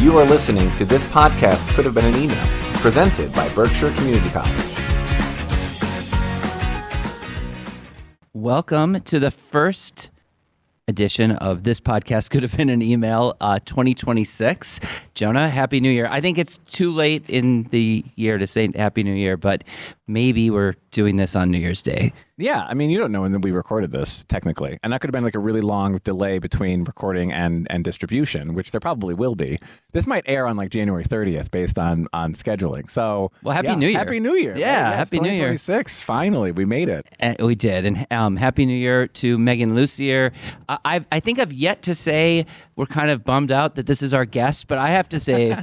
You are listening to This Podcast Could Have Been an Email, presented by Berkshire Community College. Welcome to the first edition of This Podcast Could Have Been an Email 2026. Jonah, Happy New Year. I think it's too late in the year to say Happy New Year, but maybe we're doing this on New Year's Day. Yeah, I mean, you don't know when we recorded this, technically. And that could have been like a really long delay between recording and distribution, which there probably will be. This might air on like January 30th based on scheduling. So, well, Happy New Year. Happy New Year. Yeah, right? Happy New Year. 2026. Finally, we made it. We did. And Happy New Year to Megan Lussier. I think I've yet to say we're kind of bummed out that this is our guest, but I have to say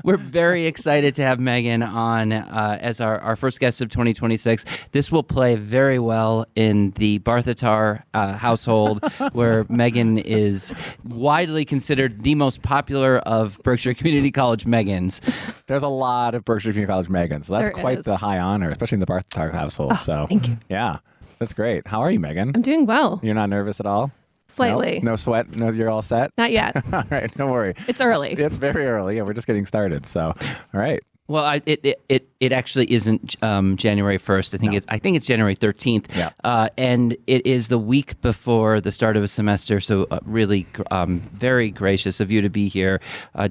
we're very excited to have Megan on as our first guest of 2026. This will play very well in the Barthatar household, where Megan is widely considered the most popular of Berkshire Community College Megans. There's a lot of Berkshire Community College Megans, so that's quite the high honor, especially in the Barthatar household. Oh, thank you. Yeah, that's great. How are you, Megan? I'm doing well. You're not nervous at all? Slightly. No sweat? No, you're all set? Not yet. All right, don't worry. It's early. It's very early. Yeah, we're just getting started. So, all right. Well, it actually isn't January 1st. I think it's January 13th. Yeah. And it is the week before the start of a semester. So really very gracious of you to be here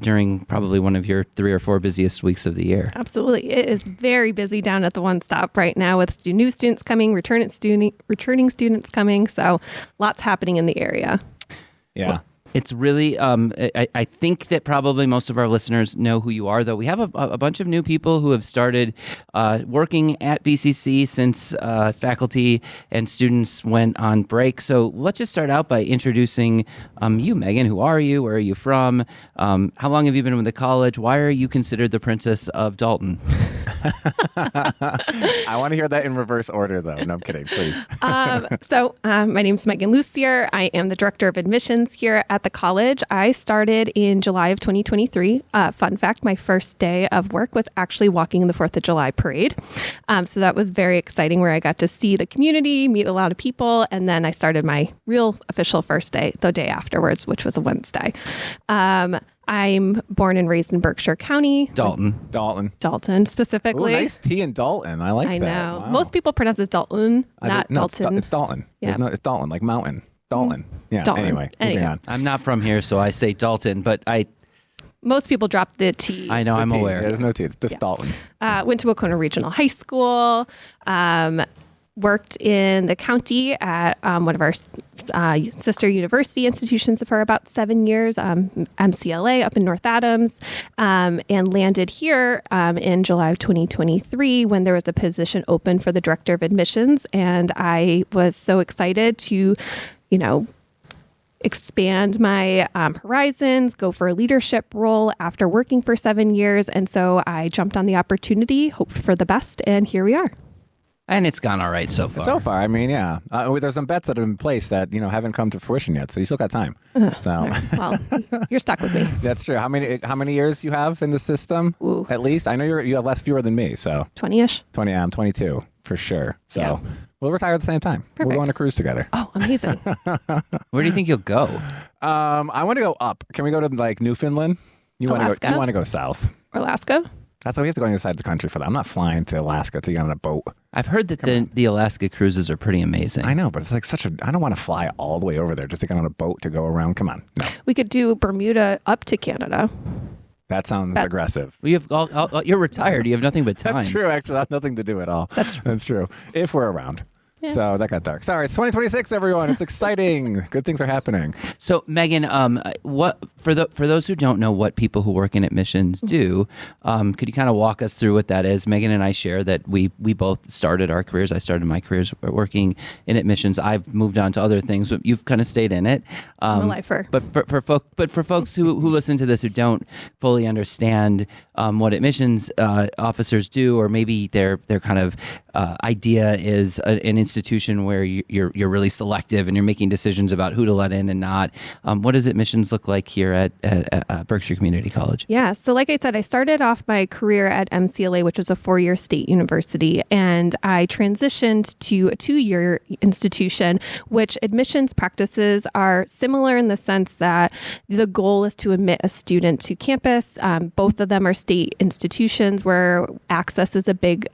during probably one of your 3 or 4 busiest weeks of the year. Absolutely. It is very busy down at the One Stop right now with new students coming, returning students coming. So lots happening in the area. Yeah. Well, it's really, I think that probably most of our listeners know who you are, though. We have a bunch of new people who have started working at BCC since faculty and students went on break. So let's just start out by introducing you, Megan. Who are you? Where are you from? How long have you been with the college? Why are you considered the Princess of Dalton? I want to hear that in reverse order, though. No, I'm kidding. Please. So my name is Megan Lussier. I am the Director of Admissions here at the college. I started in July of 2023. Fun fact, my first day of work was actually walking the 4th of July parade. So that was very exciting, where I got to see the community, meet a lot of people, and then I started my real official first day, the day afterwards, which was a Wednesday. I'm born and raised in Berkshire County. Dalton specifically. Ooh, nice T in Dalton. I like that. I know. Wow. Most people pronounce it Dalton, not Dalton. It's Dalton. Yeah. It's Dalton, like mountain. Dalton. Yeah, Dalton. Anyway, moving on. I'm not from here, so I say Dalton, but most people drop the T. I know, I'm aware. Yeah, there's no T. It's just Dalton. Went to Wacona Regional High School. Worked in the county at one of our sister university institutions for about 7 years, MCLA up in North Adams, and landed here in July of 2023 when there was a position open for the Director of Admissions. And I was so excited to, expand my horizons, go for a leadership role after working for 7 years. And so I jumped on the opportunity, hoped for the best, and here we are. And it's gone all right so far. So far, I mean, yeah. There's some bets that have been placed that, haven't come to fruition yet. So you still got time. So well, you're stuck with me. That's true. How many years you have in the system? Ooh. At least? I know you have fewer than me. So 20-ish. 20. I'm 22 for sure. So yeah. We'll retire at the same time. Perfect. We'll go on a cruise together. Oh, amazing. Where do you think you'll go? I want to go up. Can we go to like Newfoundland? You want to go south? Alaska? That's why we have to go on the other side of the country for that. I'm not flying to Alaska to get on a boat. I've heard that the Alaska cruises are pretty amazing. I know, but it's like I don't want to fly all the way over there just to get on a boat to go around. Come on. No. We could do Bermuda up to Canada. That sounds aggressive. Well, you're retired. You have nothing but time. That's true, actually. That's nothing to do at all. That's true. If we're around. Yeah. So that got dark. Sorry, it's 2026, everyone. It's exciting. Good things are happening. So, Megan, what for those who don't know what people who work in admissions do, could you kind of walk us through what that is? Megan and I share that we both started our careers. I started my careers working in admissions. I've moved on to other things, but you've kind of stayed in it. I'm a lifer. But for folks who listen to this who don't fully understand, what admissions officers do, or maybe their kind of idea is an institution where you're really selective and you're making decisions about who to let in and not. What does admissions look like here at Berkshire Community College? Yeah, so like I said, I started off my career at MCLA, which was a 4-year state university, and I transitioned to a 2-year institution, which admissions practices are similar in the sense that the goal is to admit a student to campus. Both of them are state institutions where access is a big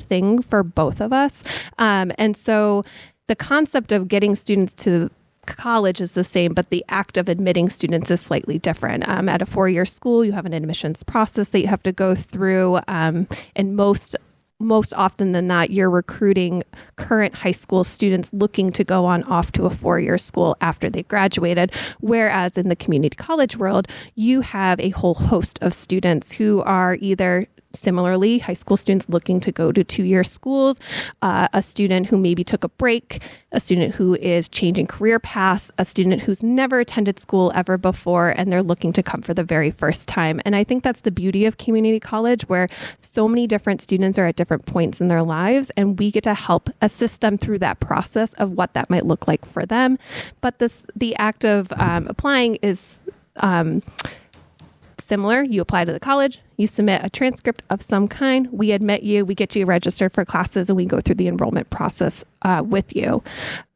thing for both of us. And so the concept of getting students to college is the same, but the act of admitting students is slightly different. At a 4-year school, you have an admissions process that you have to go through, and most often than not, you're recruiting current high school students looking to go on off to a 4-year school after they graduated. Whereas in the community college world, you have a whole host of students who are either similarly high school students looking to go to 2-year schools, a student who maybe took a break, a student who is changing career paths, a student who's never attended school ever before, and they're looking to come for the very first time. And I think that's the beauty of community college, where so many different students are at different points in their lives, and we get to help assist them through that process of what that might look like for them. But the act of applying is similar. You apply to the college, you submit a transcript of some kind, we admit you, we get you registered for classes, and we go through the enrollment process with you.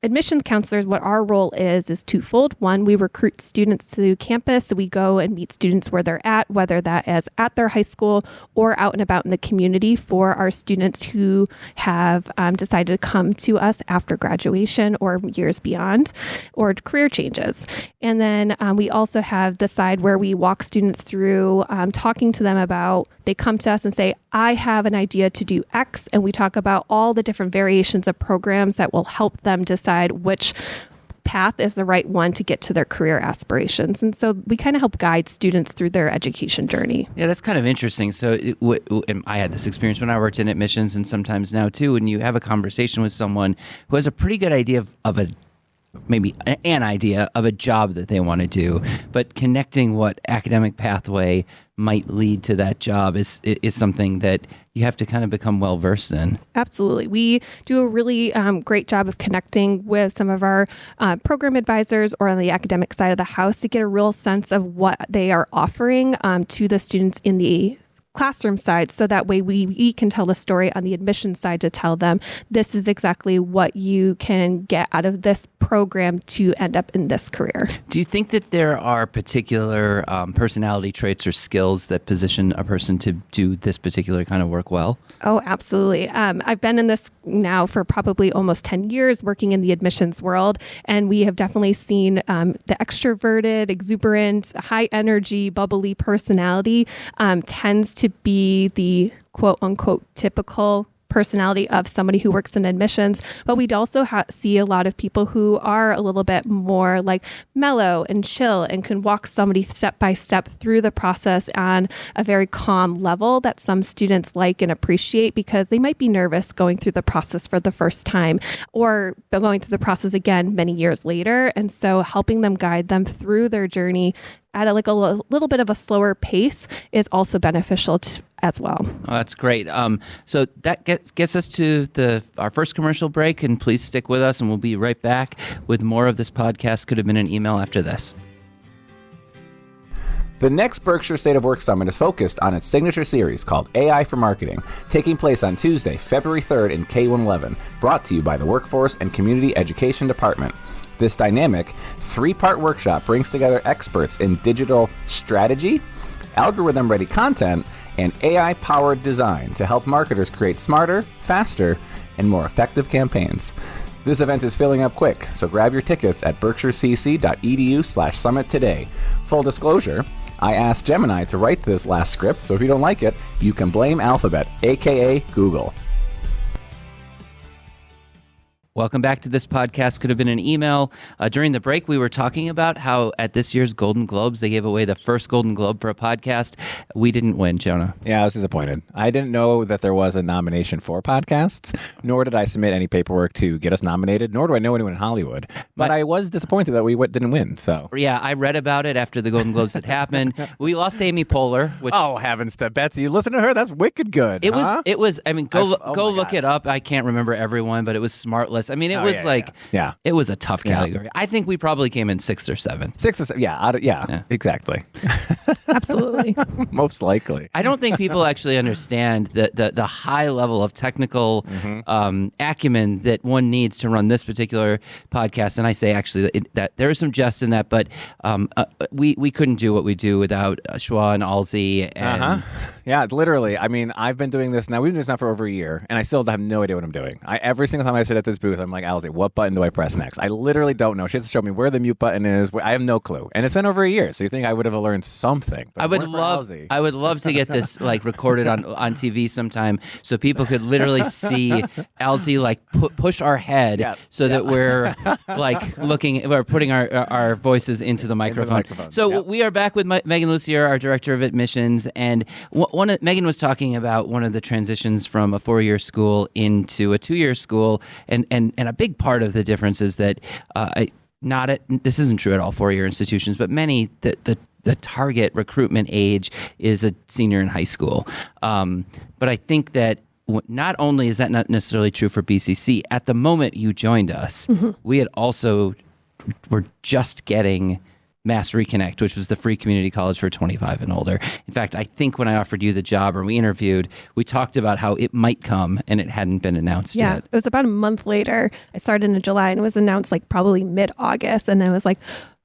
Admissions counselors, what our role is twofold. One, we recruit students to campus. So we go and meet students where they're at, whether that is at their high school or out and about in the community for our students who have decided to come to us after graduation or years beyond, or career changes. And then we also have the side where we walk students through talking to them about, they come to us and say, I have an idea to do X, and we talk about all the different variations of programs that will help them decide which path is the right one to get to their career aspirations. And so we kind of help guide students through their education journey. Yeah, that's kind of interesting. So and I had this experience when I worked in admissions, and sometimes now too, when you have a conversation with someone who has a pretty good idea of maybe an idea of a job that they want to do, but connecting what academic pathway might lead to that job is something that you have to kind of become well versed in. Absolutely. We do a really great job of connecting with some of our program advisors or on the academic side of the house to get a real sense of what they are offering to the students in the classroom side, so that way we can tell the story on the admission side to tell them this is exactly what you can get out of this program to end up in this career. Do you think that there are particular personality traits or skills that position a person to do this particular kind of work well? Oh, absolutely. I've been in this now for probably almost 10 years working in the admissions world, and we have definitely seen the extroverted, exuberant, high energy, bubbly personality tends to be the quote unquote typical personality of somebody who works in admissions. But we'd also see a lot of people who are a little bit more like mellow and chill and can walk somebody step by step through the process on a very calm level that some students like and appreciate, because they might be nervous going through the process for the first time or going through the process again many years later. And so helping them, guide them through their journey at a little bit of a slower pace is also beneficial as well. Oh, that's great. So that gets us to our first commercial break, and please stick with us, and we'll be right back with more of this podcast. Could have been an email after this. The next Berkshire State of Work Summit is focused on its signature series called AI for Marketing, taking place on Tuesday, February 3rd in K111, brought to you by the Workforce and Community Education Department. This dynamic 3-part workshop brings together experts in digital strategy, algorithm-ready content, and AI-powered design to help marketers create smarter, faster, and more effective campaigns. This event is filling up quick, so grab your tickets at berkshirecc.edu/summit today. Full disclosure, I asked Gemini to write this last script, so if you don't like it, you can blame Alphabet, aka Google. Welcome back to This Podcast Could Have Been an Email. During the break, we were talking about how at this year's Golden Globes, they gave away the first Golden Globe for a podcast. We didn't win, Jonah. Yeah, I was disappointed. I didn't know that there was a nomination for podcasts, nor did I submit any paperwork to get us nominated, nor do I know anyone in Hollywood. But I was disappointed that we didn't win. So yeah, I read about it after the Golden Globes had happened. We lost Amy Poehler, which heavens to Betsy! You listen to her. That's wicked good. It was. I mean, go look it up. I can't remember everyone, but it was Smartless. I mean, it was it was a tough category. I think we probably came in 6th or 7th. 6th or 7th. Yeah, exactly. Absolutely. Most likely. I don't think people actually understand the high level of technical acumen that one needs to run this particular podcast. And I say actually that there is some jest in that, but we couldn't do what we do without Schwa and Alzi. And Yeah, literally. I mean, I've been doing this now. We've been doing this now for over a year, and I still have no idea what I'm doing. Every single time I sit at this booth, I'm like, Alzi, what button do I press next? I literally don't know. She has to show me where the mute button is. I have no clue. And it's been over a year, so you think I would have learned something. But I would love to get this like recorded on TV sometime so people could literally see Alzi like push our head that we're like we're putting our voices into the microphone. So we are back with Megan Lussier, our director of admissions, and Megan was talking about one of the transitions from a 4-year school into a 2-year school, and a big part of the difference is that this isn't true at all 4-year institutions, but many the target recruitment age is a senior in high school. But I think that not only is that not necessarily true for BCC, at the moment you joined us, we had also were just getting Mass Reconnect, which was the free community college for 25 and older. In fact, I think when I offered you the job or we interviewed, we talked about how it might come and it hadn't been announced yet. Yeah, it was about a month later. I started in July and it was announced like probably mid-August. And I was like,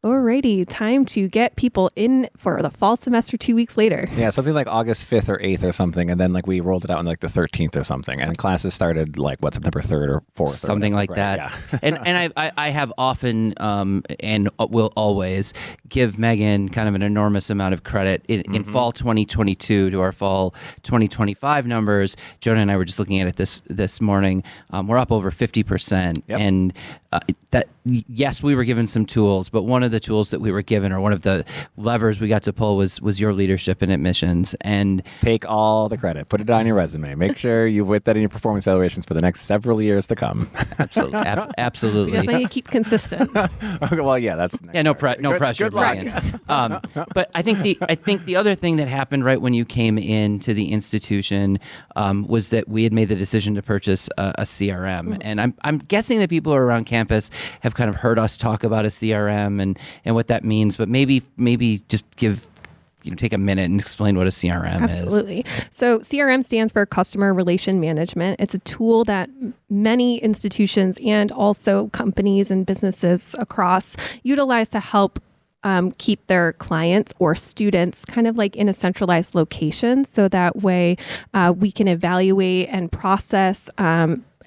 alrighty, time to get people in for the fall semester 2 weeks later. Yeah, something like August 5th or 8th or something. And then like we rolled it out on like the 13th or something. And classes started like September 3rd or 4th. Something like that. Yeah. and I have often and will always give Megan kind of an enormous amount of credit. In fall 2022 to our fall 2025 numbers, Jonah and I were just looking at it this morning. We're up over 50%. Yep. And yes, we were given some tools, but one of the tools that we were given, or one of the levers we got to pull, was your leadership in admissions. And take all the credit, put it on your resume, make sure you put that in your performance evaluations for the next several years to come. Absolutely. We just need to keep consistent. Well, yeah, that's no pressure. Good luck. But I think the other thing that happened right when you came into the institution was that we had made the decision to purchase a CRM, and I'm guessing that people around campus have kind of heard us talk about a CRM and what that means, but maybe just take a minute and explain what a CRM is. Absolutely. So CRM stands for Customer Relation Management. It's a tool that many institutions and also companies and businesses across utilize to help keep their clients or students kind of like in a centralized location. So that way we can evaluate and process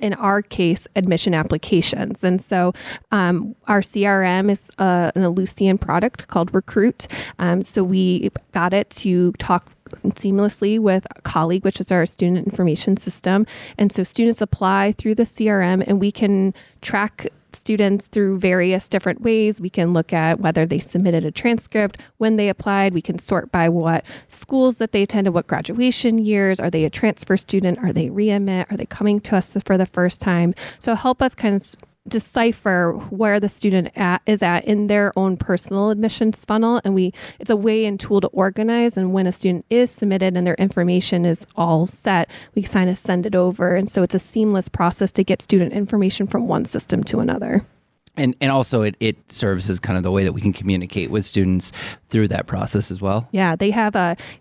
in our case, admission applications. And so our CRM is an Ellucian product called Recruit. So we got it to talk seamlessly with a colleague, which is our student information system. And so students apply through the CRM and we can track students through various different ways. We can look at whether they submitted a transcript, when they applied. We can sort by what schools that they attended, what graduation years. Are they a transfer student? Are they readmit? Are they coming to us for the first time? So help us kind of decipher where the student is at in their own personal admissions funnel. And it's a way and tool to organize. And when a student is submitted and their information is all set, we kind of send it over. And so it's a seamless process to get student information from one system to another. And also it serves as kind of the way that we can communicate with students through that process as well. Yeah,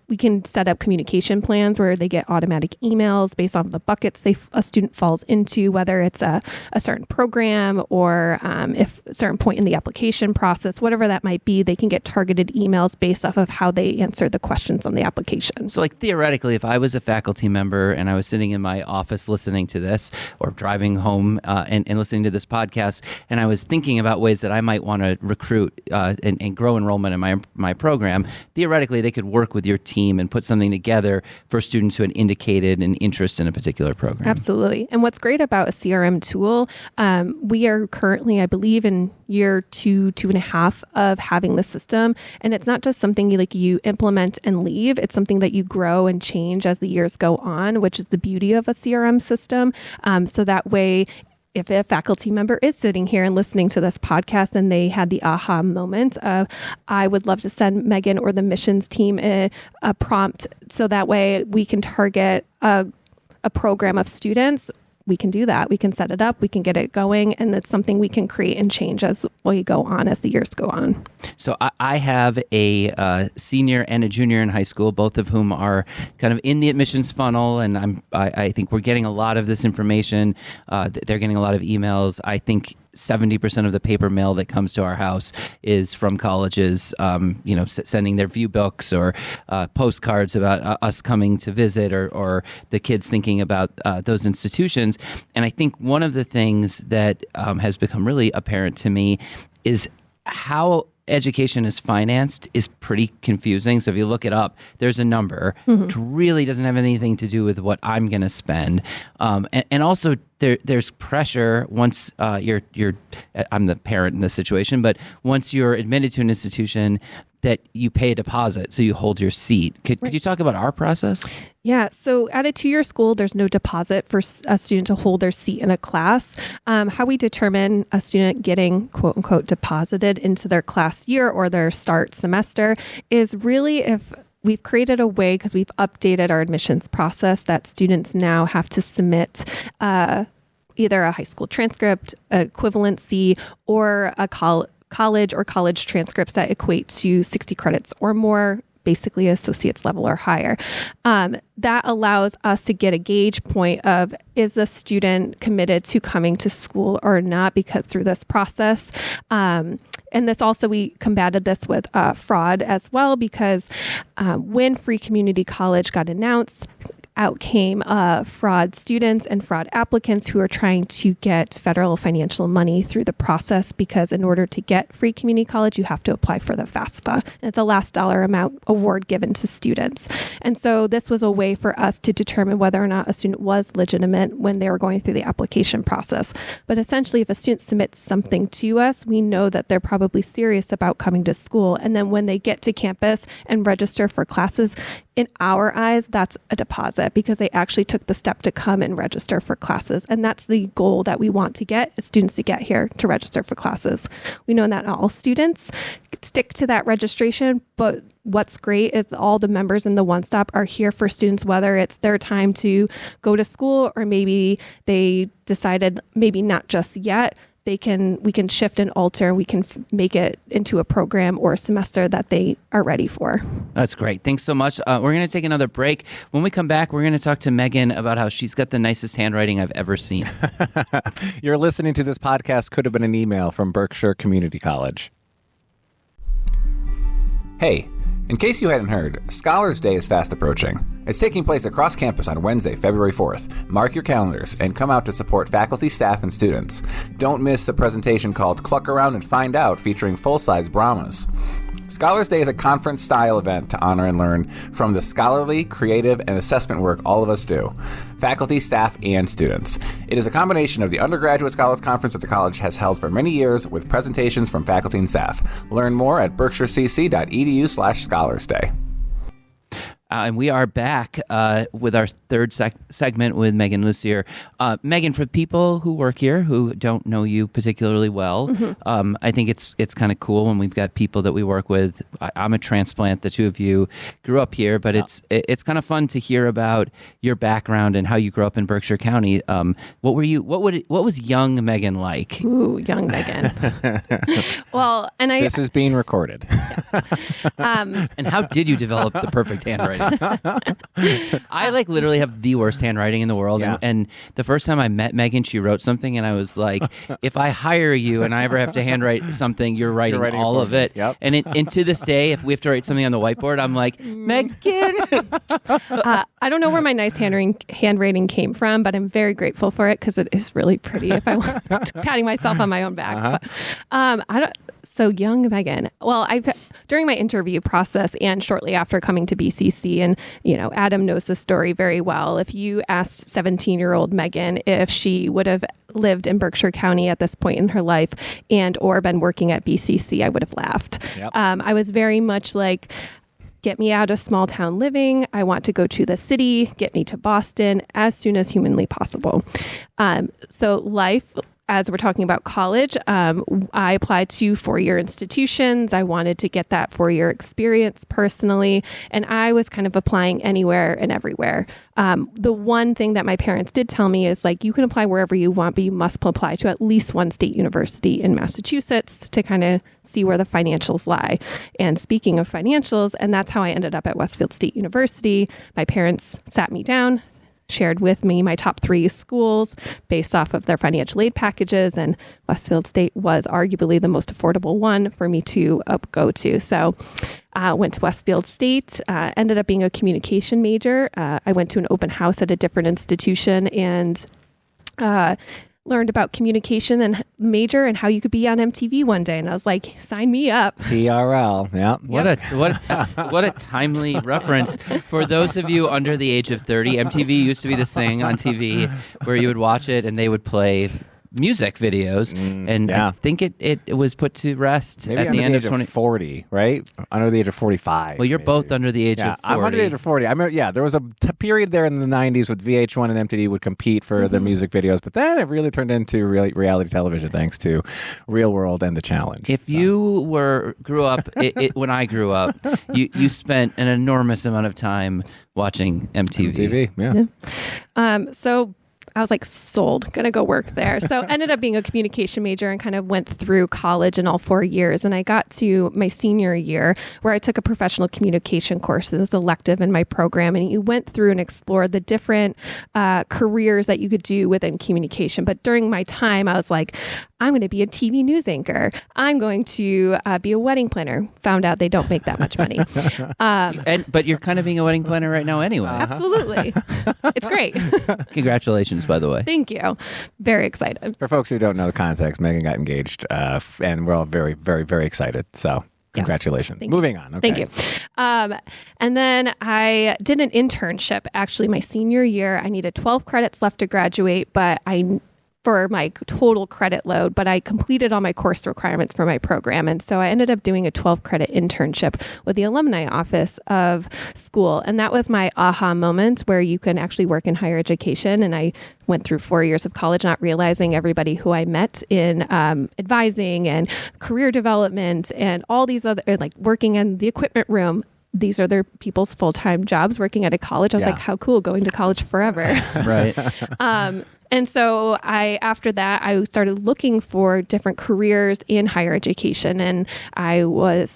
we can set up communication plans where they get automatic emails based on the buckets a student falls into, whether it's a certain program or if a certain point in the application process, whatever that might be, they can get targeted emails based off of how they answered the questions on the application. So like theoretically, if I was a faculty member and I was sitting in my office listening to this or driving home and listening to this podcast, and I was thinking about ways that I might want to recruit and grow enrollment in my program, theoretically they could work with your team and put something together for students who had indicated an interest in a particular program. Absolutely. And what's great about a CRM tool, we are currently, I believe, in year 2.5 of having the system. And it's not just something you implement and leave. It's something that you grow and change as the years go on, which is the beauty of a CRM system. So that way, if a faculty member is sitting here and listening to this podcast and they had the aha moment of, I would love to send Megan or the missions team a prompt so that way we can target a program of students, we can do that. We can set it up, we can get it going, and it's something we can create and change as we go on, as the years go on. So I have a senior and a junior in high school, both of whom are kind of in the admissions funnel, and I think we're getting a lot of this information. They're getting a lot of emails. I think 70% of the paper mail that comes to our house is from colleges, sending their view books or postcards about us coming to visit, or the kids thinking about those institutions. And I think one of the things that has become really apparent to me is how education is financed is pretty confusing. So if you look it up, there's a number. Which really doesn't have anything to do with what I'm going to spend. And also there's pressure once I'm the parent in this situation, but once you're admitted to an institution, that you pay a deposit, so you hold your seat. Could you talk about our process? Yeah, so at a 2-year school, there's no deposit for a student to hold their seat in a class. How we determine a student getting, quote unquote, deposited into their class year or their start semester is really if we've created a way, because we've updated our admissions process, that students now have to submit either a high school transcript, equivalency, or a college or college transcripts that equate to 60 credits or more, basically associate's level or higher. That allows us to get a gauge point of, is the student committed to coming to school or not, because through this process, and this also, we combated this with fraud as well, because when Free Community College got announced, out came fraud students and fraud applicants who are trying to get federal financial money through the process, because in order to get Free Community College, you have to apply for the FAFSA. And it's a last dollar amount award given to students. And so this was a way for us to determine whether or not a student was legitimate when they were going through the application process. But essentially, if a student submits something to us, we know that they're probably serious about coming to school. And then when they get to campus and register for classes, in our eyes, that's a deposit, because they actually took the step to come and register for classes. And that's the goal that we want to get, is students to get here to register for classes. We know that not all students stick to that registration, but what's great is all the members in the One Stop are here for students, whether it's their time to go to school or maybe they decided maybe not just yet. We can shift and alter. We can make it into a program or a semester that they are ready for. That's great. Thanks so much. We're going to take another break. When we come back, we're going to talk to Megan about how she's got the nicest handwriting I've ever seen. You're listening to this podcast could have been an email from Berkshire Community College. Hey, in case you hadn't heard, Scholars Day is fast approaching. It's taking place across campus on Wednesday, February 4th. Mark your calendars and come out to support faculty, staff, and students. Don't miss the presentation called Cluck Around and Find Out, featuring full-size Brahmas. Scholars Day is a conference-style event to honor and learn from the scholarly, creative, and assessment work all of us do, faculty, staff, and students. It is a combination of the Undergraduate Scholars Conference that the college has held for many years with presentations from faculty and staff. Learn more at berkshirecc.edu/scholarsday. And we are back with our third segment with Megan Lussier. Megan, for people who work here who don't know you particularly well, I think it's kind of cool when we've got people that we work with. I'm a transplant. The two of you grew up here, but it's kind of fun to hear about your background and how you grew up in Berkshire County. What was young Megan like? Ooh, young Megan. Well, and this is being recorded. And how did you develop the perfect handwriting? I like literally have the worst handwriting in the world. Yeah. And the first time I met Megan, she wrote something and I was like, if I hire you and I ever have to handwrite something, you're writing all of it. Yep. And to this day, if we have to write something on the whiteboard, I'm like, Megan. I don't know where my nice handwriting came from, but I'm very grateful for it because it is really pretty. If I want patting myself on my own back. But, I don't. So young Megan. Well, during my interview process and shortly after coming to BCC, and Adam knows this story very well. If you asked 17-year-old Megan if she would have lived in Berkshire County at this point in her life and or been working at BCC, I would have laughed. Yep. I was very much like, get me out of small town living. I want to go to the city, get me to Boston as soon as humanly possible. So life, as we're talking about college, I applied to 4-year institutions. I wanted to get that 4-year experience personally, and I was kind of applying anywhere and everywhere. The one thing that my parents did tell me is like, you can apply wherever you want, but you must apply to at least one state university in Massachusetts to kind of see where the financials lie. And speaking of financials, and that's how I ended up at Westfield State University. My parents sat me down, shared with me my top 3 schools based off of their financial aid packages, and Westfield State was arguably the most affordable one for me to go to. So went to Westfield State, ended up being a communication major. I went to an open house at a different institution and learned about communication and major and how you could be on MTV one day. And I was like, sign me up. TRL. Yeah. What a timely reference. For those of you under the age of 30, MTV used to be this thing on TV where you would watch it and they would play music videos, and I think it was put to rest Maybe at the end of 40, right? Under the age of 45. Well, you're maybe. both under the age of 40. I'm under the age of 40. I remember, there was a period there in the 90s with VH1 and MTV would compete for the music videos, but then it really turned into reality television thanks to Real World and The Challenge. If you grew up, when I grew up, you spent an enormous amount of time watching MTV. Yeah. So I was like, sold, gonna go work there. So ended up being a communication major and kind of went through college in all 4 years. And I got to my senior year where I took a professional communication course. It was elective in my program. And you went through and explored the different careers that you could do within communication. But during my time, I was like, I'm going to be a TV news anchor. I'm going to be a wedding planner. Found out they don't make that much money. But you're kind of being a wedding planner right now anyway. Absolutely. It's great. Congratulations, by the way. Thank you. Very excited. For folks who don't know the context, Megan got engaged, and we're all very, very, very excited. So congratulations. Yes. Moving on. Okay. Thank you. And then I did an internship actually my senior year. I needed 12 credits left to graduate, but for my total credit load, but I completed all my course requirements for my program. And so I ended up doing a 12-credit internship with the alumni office of school. And that was my aha moment where you can actually work in higher education. And I went through 4 years of college not realizing everybody who I met in advising and career development and all these other, like working in the equipment room. These are their people's full-time jobs working at a college. I was like, how cool, going to college forever. Right. And so after that, I started looking for different careers in higher education. And I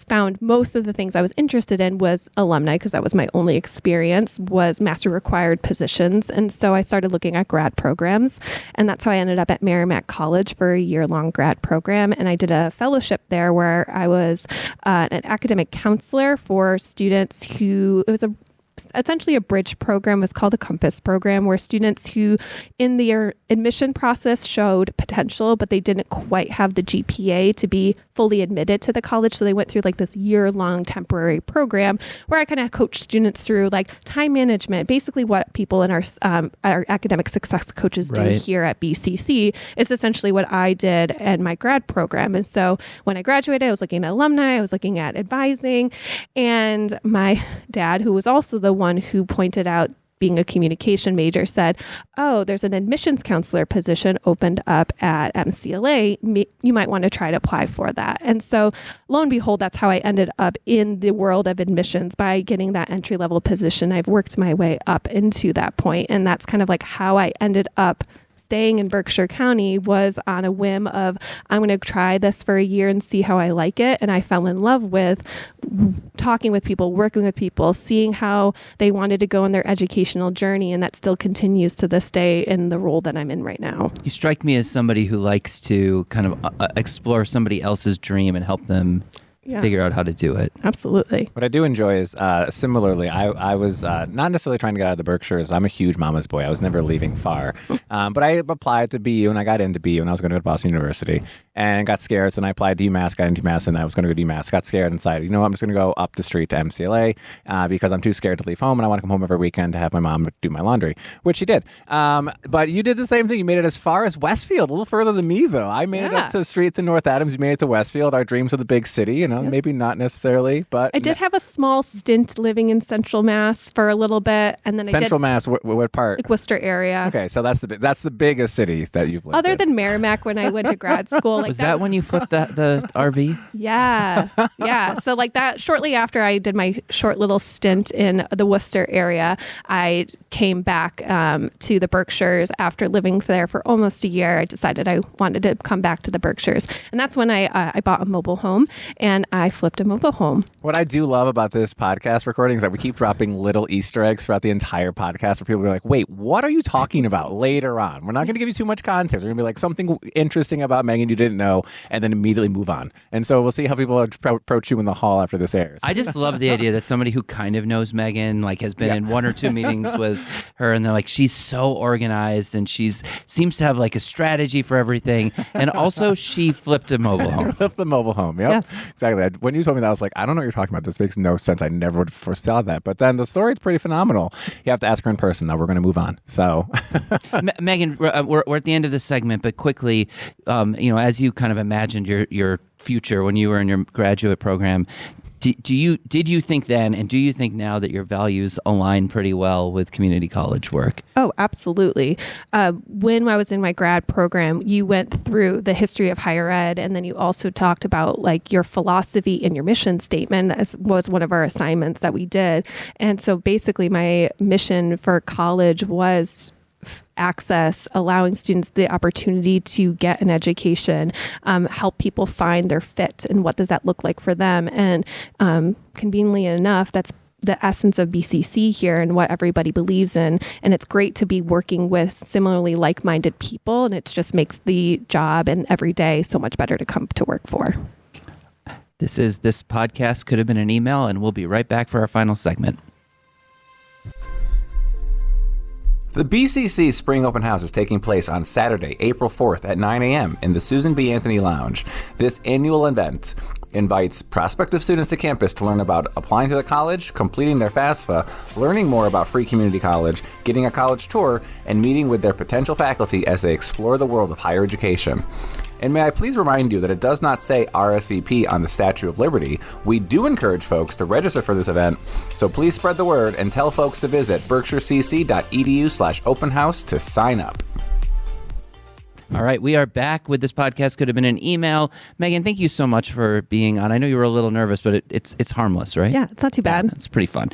found most of the things I was interested in was alumni, because that was my only experience, was master required positions. And so I started looking at grad programs. And that's how I ended up at Merrimack College for a year-long grad program. And I did a fellowship there where I was an academic counselor for students it was essentially a bridge program. It was called the Compass program, where students who in their admission process showed potential, but they didn't quite have the GPA to be fully admitted to the college. So they went through like this year-long temporary program where I kind of coached students through like time management, basically what people in our academic success coaches do here at BCC is essentially what I did in my grad program. And so when I graduated, I was looking at alumni, I was looking at advising, and my dad, who was also the one who pointed out being a communication major, said, oh, there's an admissions counselor position opened up at MCLA. You might want to try to apply for that. And so lo and behold, that's how I ended up in the world of admissions by getting that entry-level position. I've worked my way up into that point, and that's kind of like how I ended up staying in Berkshire County was on a whim of, I'm going to try this for a year and see how I like it. And I fell in love with talking with people, working with people, seeing how they wanted to go on their educational journey. And that still continues to this day in the role that I'm in right now. You strike me as somebody who likes to kind of explore somebody else's dream and help them figure out how to do it. Absolutely. What I do enjoy is, similarly, I was not necessarily trying to get out of the Berkshires. I'm a huge mama's boy. I was never leaving far. But I applied to BU, and I got into BU, and I was going to go to Boston University, and got scared. So then I applied to UMass, got into UMass, and I was going to go to UMass. Got scared and decided, you know what, I'm just going to go up the street to MCLA because I'm too scared to leave home, and I want to come home every weekend to have my mom do my laundry, which she did. But you did the same thing. You made it as far as Westfield, a little further than me, though. I made it up to the streets in North Adams. You made it to Westfield. Our dreams of the big city, you know, maybe not necessarily, but... I did have a small stint living in Central Mass for a little bit, and then Central Mass, what part? Like Worcester area. Okay, so that's the biggest city that you've lived Other in. than Merrimack when I went to grad school. Like Was that when you flipped the RV? Yeah. Yeah. So like that, shortly after I did my short little stint in the Worcester area, I came back to the Berkshires after living there for almost a year. I decided I wanted to come back to the Berkshires. And that's when I bought a mobile home and I flipped a mobile home. What I do love about this podcast recording is that we keep dropping little Easter eggs throughout the entire podcast where people are like, wait, what are you talking about later on? We're not going to give you too much context. We're going to be like something interesting about Megan you didn't know and then immediately move on. And so we'll see how people approach you in the hall after this airs. I just love the idea that somebody who kind of knows Megan, like has been in one or two meetings with her, and they're like, she's so organized and seems to have like a strategy for everything. And also she flipped a mobile home. Flipped the mobile home. Yep. Yes. Exactly. When you told me that, I was like, I don't know what you're talking about. This makes no sense. I never would have foresaw that. But then the story is pretty phenomenal. You have to ask her in person. Now we're going to move on. So, Megan, we're at the end of this segment, but quickly, as you kind of imagined your future when you were in your graduate program, did you think then, and do you think now that your values align pretty well with community college work? Oh, absolutely. When I was in my grad program, you went through the history of higher ed, and then you also talked about like your philosophy and your mission statement, as was one of our assignments that we did. And so basically my mission for college was access, allowing students the opportunity to get an education, help people find their fit and what does that look like for them. And conveniently enough, that's the essence of BCC here and what everybody believes in. And it's great to be working with similarly like-minded people. And it just makes the job and every day so much better to come to work for. This podcast could have been an email, and we'll be right back for our final segment. The BCC Spring Open House is taking place on Saturday, April 4th at 9 a.m. in the Susan B. Anthony Lounge. This annual event invites prospective students to campus to learn about applying to the college, completing their FAFSA, learning more about free community college, getting a college tour, and meeting with their potential faculty as they explore the world of higher education. And may I please remind you that it does not say RSVP on the Statue of Liberty. We do encourage folks to register for this event, so please spread the word and tell folks to visit berkshirecc.edu/openhouse to sign up. All right, we are back with This Podcast Could Have Been an Email. Megan, thank you so much for being on. I know you were a little nervous, but it's harmless, right? Yeah, it's not too bad. Yeah, it's pretty fun.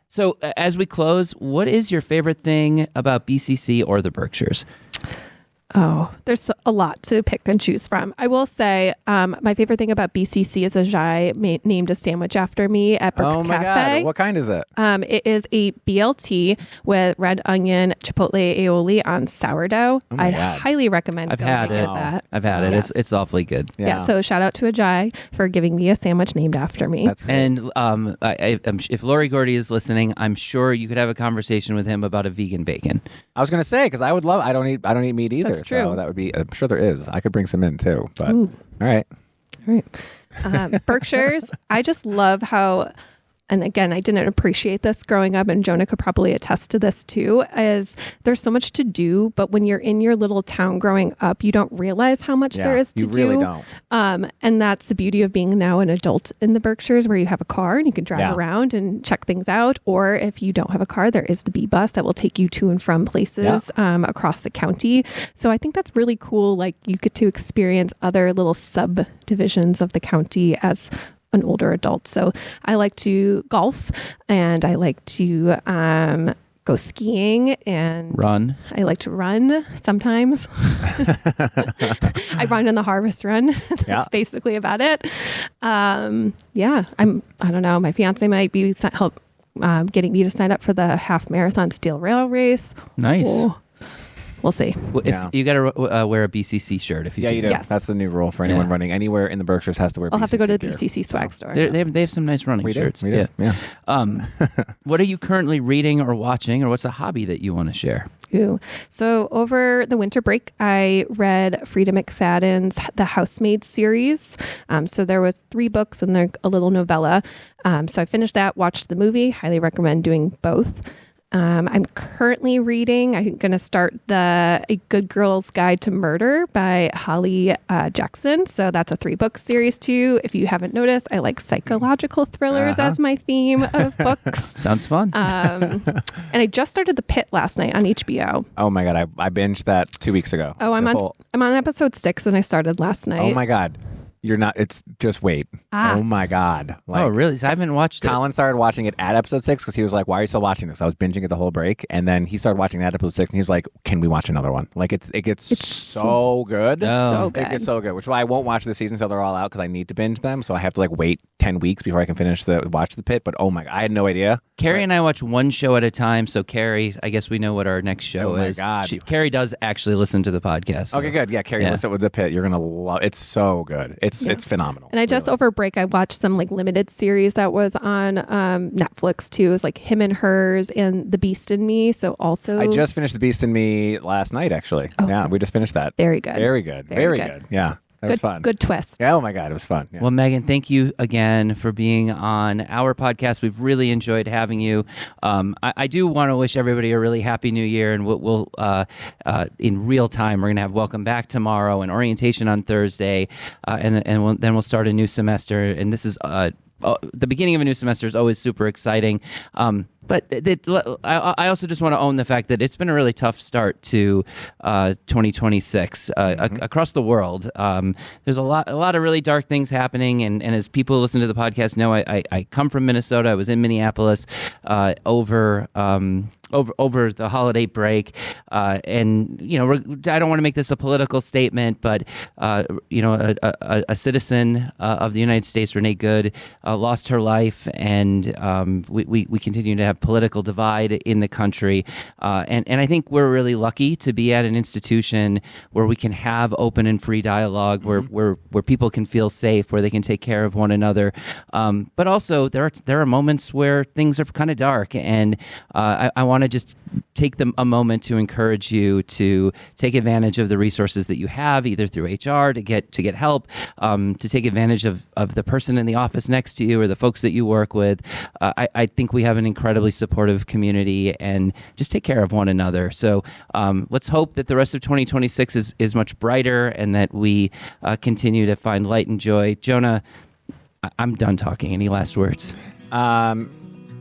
So as we close, what is your favorite thing about BCC or the Berkshires? Oh, there's a lot to pick and choose from. I will say my favorite thing about BCC is Ajay named a sandwich after me at Berk's oh my Cafe. God. What kind is it? It is a BLT with red onion chipotle aioli on sourdough. Oh my I God. highly recommend I've going had to it. get that. I've had it. Yes. It's awfully good. Yeah. So shout out to Ajay for giving me a sandwich named after me. That's great. And if Lori Gordy is listening, I'm sure you could have a conversation with him about a vegan bacon. I was going to say, because I would love, I don't eat meat either. That's true. So that would be, I'm sure there is. I could bring some in too, but Ooh. all right. All right. Berkshires, I just love how, and again, I didn't appreciate this growing up, and Jonah could probably attest to this too, is there's so much to do, but when you're in your little town growing up, you don't realize how much there is to you do. really don't. And that's the beauty of being now an adult in the Berkshires, where you have a car and you can drive around and check things out. Or if you don't have a car, there is the B bus that will take you to and from places across the county. So I think that's really cool. Like you get to experience other little subdivisions of the county as an older adult. So I like to golf, and I like to go skiing and Run. I like to run sometimes. I run in the Harvest Run. That's basically about it. I don't know. My fiance might be getting me to sign up for the half marathon steel rail race. Nice. Oh, we'll see. Well, you got to wear a BCC shirt if you do. You do. Yes. That's the new rule for anyone running anywhere in the Berkshires has to wear BCC I'll have to go to the gear. BCC swag store. They have some nice running shirts. We do. Yeah. What are you currently reading or watching, or what's a hobby that you want to share? Ooh. So over the winter break, I read Frida McFadden's The Housemaid series. So there was 3 books and then a little novella. So I finished that, watched the movie. Highly recommend doing both. I'm currently reading, I'm going to start A Good Girl's Guide to Murder by Holly Jackson. So that's a 3-book series too. If you haven't noticed, I like psychological thrillers as my theme of books. Sounds fun. And I just started The Pit last night on HBO. Oh my God. I binged that 2 weeks ago. Oh, I'm on episode 6 and I started last night. Oh my God. You're not, it's just wait. Oh my God. Oh, really? So I haven't watched it. Colin started watching it at episode 6 because he was like, why are you still watching this? I was binging it the whole break. And then he started watching at episode 6 and he's like, can we watch another one? Like it gets so good. So good. It gets so good, which is why I won't watch the season until they're all out because I need to binge them. So I have to wait 10 weeks before I can watch The Pit. But oh my God, I had no idea. Carrie and I watch one show at a time. So Carrie, I guess we know what our next show is. Oh my God. Carrie does actually listen to the podcast. So. Okay, good. Yeah, Carrie, listen with The Pit. You're going to love it. It's so good. It's phenomenal. And I just over break, I watched some limited series that was on Netflix too. It was Him and Hers and The Beast in Me. So also, I just finished The Beast in Me last night, actually. Oh. Yeah, we just finished that. Very good. Very good. Very good. Yeah, that was fun. Good twist. Yeah, oh my God, it was fun. Yeah. Well, Megan, thank you again for being on our podcast. We've really enjoyed having you. I do want to wish everybody a really happy new year, and we'll in real time, we're going to have Welcome Back tomorrow and orientation on Thursday, and then we'll start a new semester. And this is the beginning of a new semester is always super exciting. But I also just want to own the fact that it's been a really tough start to 2026 across the world. There's a lot of really dark things happening, and as people listen to the podcast know, I come from Minnesota. I was in Minneapolis over the holiday break, and I don't want to make this a political statement, but a citizen of the United States, Renee Good, lost her life, and we continue to have political divide in the country, and I think we're really lucky to be at an institution where we can have open and free dialogue, where people can feel safe, where they can take care of one another, but also there are moments where things are kind of dark, and I want to just take a moment to encourage you to take advantage of the resources that you have, either through HR to get help, to take advantage of the person in the office next to you or the folks that you work with. I think we have an incredibly supportive community, and just take care of one another. So let's hope that the rest of 2026 is much brighter, and that we continue to find light and joy. Jonah, I'm done talking. Any last words?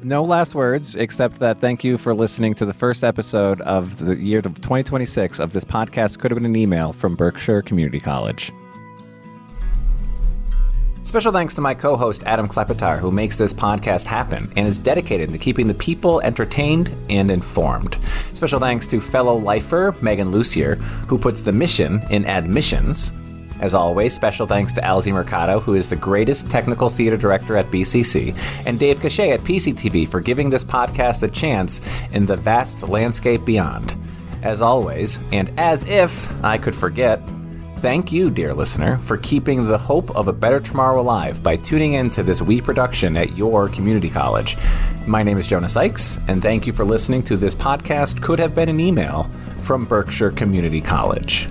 No last words, except that thank you for listening to the first episode of the year of 2026 of this podcast. Could have been an email from Berkshire Community College. Special thanks to my co-host Adam Klepetar, who makes this podcast happen and is dedicated to keeping the people entertained and informed. Special thanks to fellow lifer Megan Lussier, who puts the mission in admissions. As always, special thanks to Alzi Mercado, who is the greatest technical theater director at BCC, and Dave Cachet at PCTV for giving this podcast a chance in the vast landscape beyond. As always, and as if I could forget, thank you, dear listener, for keeping the hope of a better tomorrow alive by tuning in to this wee production at your community college. My name is Jonah Sykes, and thank you for listening to this podcast. Could have been an email from Berkshire Community College.